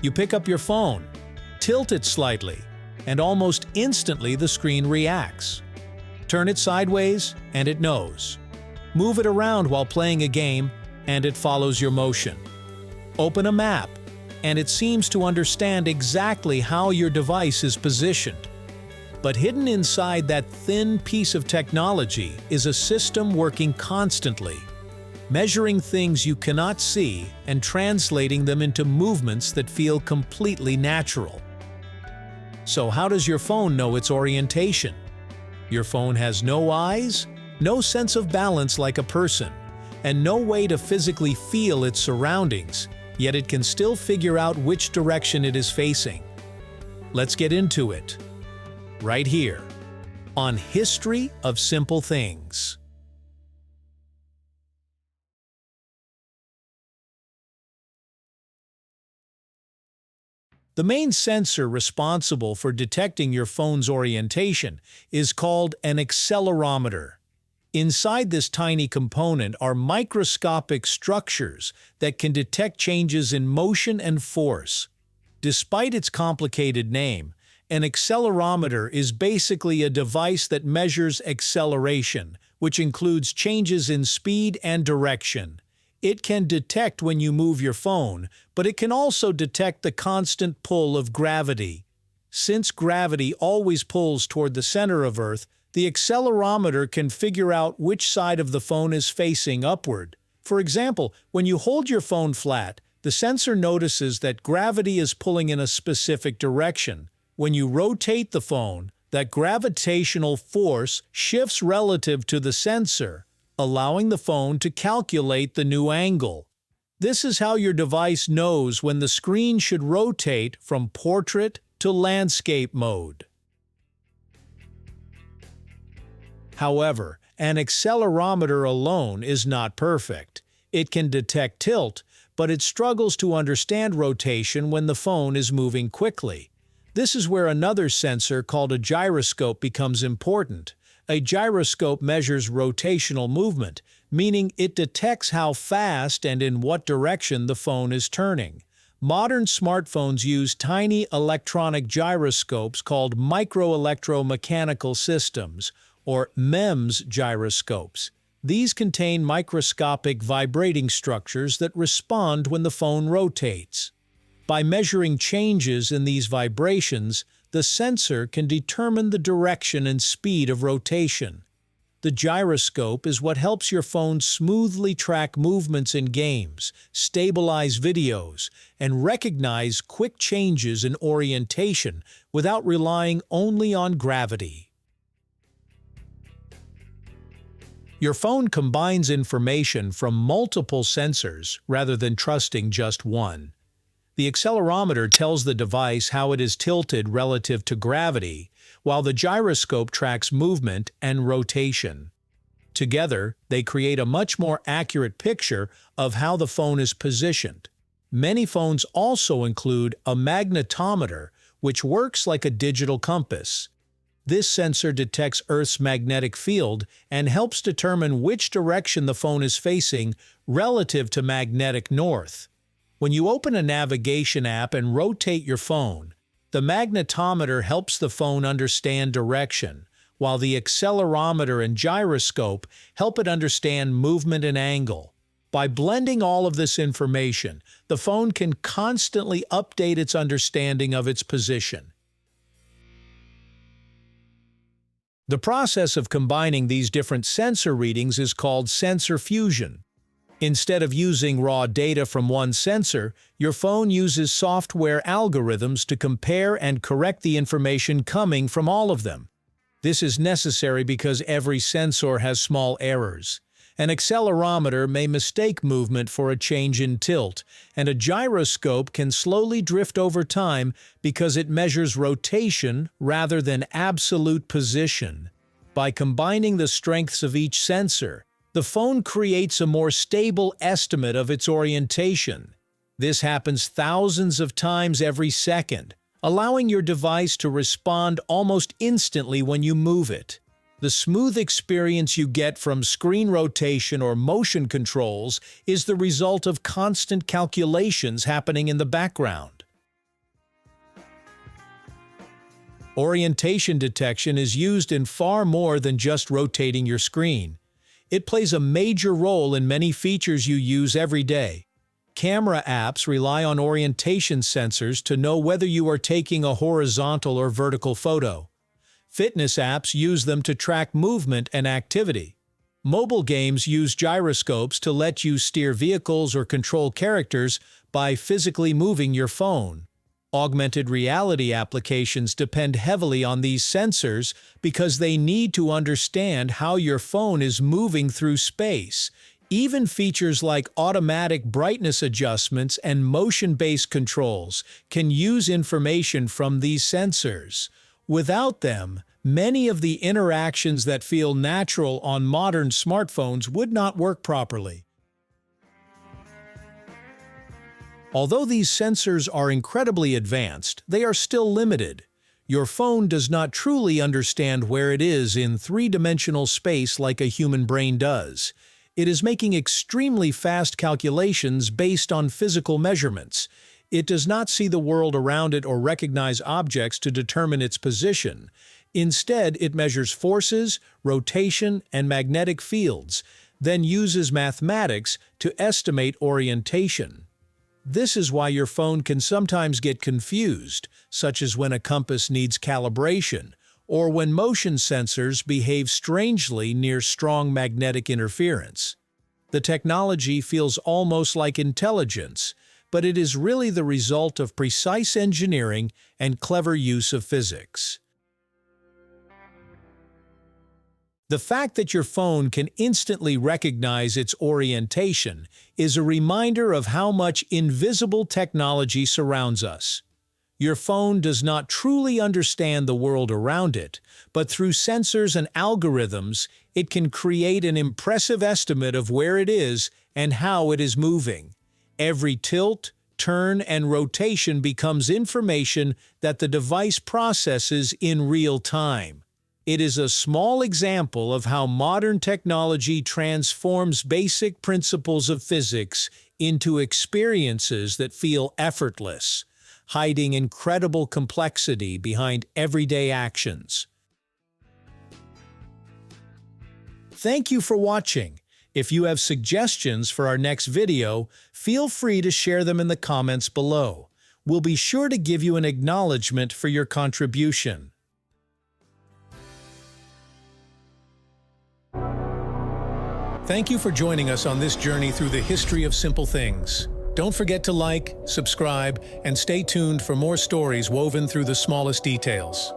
You pick up your phone, tilt it slightly, and almost instantly the screen reacts. Turn it sideways, and it knows. Move it around while playing a game, and it follows your motion. Open a map, and it seems to understand exactly how your device is positioned. But hidden inside that thin piece of technology is a system working constantly, measuring things you cannot see and translating them into movements that feel completely natural. So how does your phone know its orientation? Your phone has no eyes, no sense of balance like a person, and no way to physically feel its surroundings, yet it can still figure out which direction it is facing. Let's get into it, right here, on History of Simple Things. The main sensor responsible for detecting your phone's orientation is called an accelerometer. Inside this tiny component are microscopic structures that can detect changes in motion and force. Despite its complicated name, an accelerometer is basically a device that measures acceleration, which includes changes in speed and direction. It can detect when you move your phone, but it can also detect the constant pull of gravity. Since gravity always pulls toward the center of Earth, the accelerometer can figure out which side of the phone is facing upward. For example, when you hold your phone flat, the sensor notices that gravity is pulling in a specific direction. When you rotate the phone, that gravitational force shifts relative to the sensor, allowing the phone to calculate the new angle. This is how your device knows when the screen should rotate from portrait to landscape mode. However, an accelerometer alone is not perfect. It can detect tilt, but it struggles to understand rotation when the phone is moving quickly. This is where another sensor called a gyroscope becomes important. A gyroscope measures rotational movement, meaning it detects how fast and in what direction the phone is turning. Modern smartphones use tiny electronic gyroscopes called microelectromechanical systems, or MEMS gyroscopes. These contain microscopic vibrating structures that respond when the phone rotates. By measuring changes in these vibrations, the sensor can determine the direction and speed of rotation. The gyroscope is what helps your phone smoothly track movements in games, stabilize videos, and recognize quick changes in orientation without relying only on gravity. Your phone combines information from multiple sensors rather than trusting just one. The accelerometer tells the device how it is tilted relative to gravity, while the gyroscope tracks movement and rotation. Together, they create a much more accurate picture of how the phone is positioned. Many phones also include a magnetometer, which works like a digital compass. This sensor detects Earth's magnetic field and helps determine which direction the phone is facing relative to magnetic north. When you open a navigation app and rotate your phone, the magnetometer helps the phone understand direction, while the accelerometer and gyroscope help it understand movement and angle. By blending all of this information, the phone can constantly update its understanding of its position. The process of combining these different sensor readings is called sensor fusion. Instead of using raw data from one sensor, your phone uses software algorithms to compare and correct the information coming from all of them. This is necessary because every sensor has small errors. An accelerometer may mistake movement for a change in tilt, and a gyroscope can slowly drift over time because it measures rotation rather than absolute position. By combining the strengths of each sensor, the phone creates a more stable estimate of its orientation. This happens thousands of times every second, allowing your device to respond almost instantly when you move it. The smooth experience you get from screen rotation or motion controls is the result of constant calculations happening in the background. Orientation detection is used in far more than just rotating your screen. It plays a major role in many features you use every day. Camera apps rely on orientation sensors to know whether you are taking a horizontal or vertical photo. Fitness apps use them to track movement and activity. Mobile games use gyroscopes to let you steer vehicles or control characters by physically moving your phone. Augmented reality applications depend heavily on these sensors because they need to understand how your phone is moving through space. Even features like automatic brightness adjustments and motion-based controls can use information from these sensors. Without them, many of the interactions that feel natural on modern smartphones would not work properly. Although these sensors are incredibly advanced, they are still limited. Your phone does not truly understand where it is in three-dimensional space like a human brain does. It is making extremely fast calculations based on physical measurements. It does not see the world around it or recognize objects to determine its position. Instead, it measures forces, rotation, and magnetic fields, then uses mathematics to estimate orientation. This is why your phone can sometimes get confused, such as when a compass needs calibration, or when motion sensors behave strangely near strong magnetic interference. The technology feels almost like intelligence, but it is really the result of precise engineering and clever use of physics. The fact that your phone can instantly recognize its orientation is a reminder of how much invisible technology surrounds us. Your phone does not truly understand the world around it, but through sensors and algorithms, it can create an impressive estimate of where it is and how it is moving. Every tilt, turn, and rotation becomes information that the device processes in real time. It is a small example of how modern technology transforms basic principles of physics into experiences that feel effortless, hiding incredible complexity behind everyday actions. Thank you for watching. If you have suggestions for our next video, feel free to share them in the comments below. We'll be sure to give you an acknowledgement for your contribution. Thank you for joining us on this journey through the history of simple things. Don't forget to like, subscribe, and stay tuned for more stories woven through the smallest details.